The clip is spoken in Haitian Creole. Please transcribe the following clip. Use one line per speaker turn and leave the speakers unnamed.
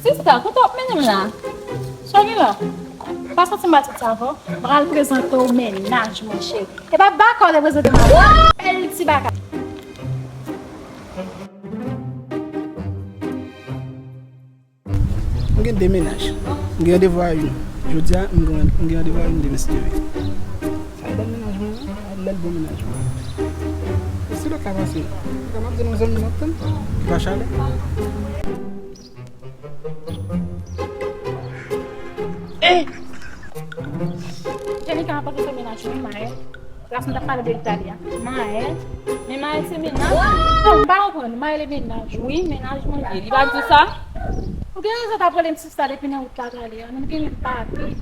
Sista, quanto menino lá? Só que lá. Passa se bate tavo. Bral apresentou o ménage, mon chéri. E ba bako de você de mal. Belle ti baka.
Je déménage. Je vais devoir une. Je dis à je vais devoir une de mes studios. Ça est déménagement, ça est le déménagement. C'est le cas passé. Comment dire nous sommes maintenant? Tu vas chaler?
Jadi kenapa kita ménage mais? Langsung tak ada Italia. Mais, mais c'est ménage. Non, pas on mais le ménage. Oui, ménage mon Dieu. Il va dire ça? O que você tá podendo se estar aqui na outra ali? Eu não quero estar aqui.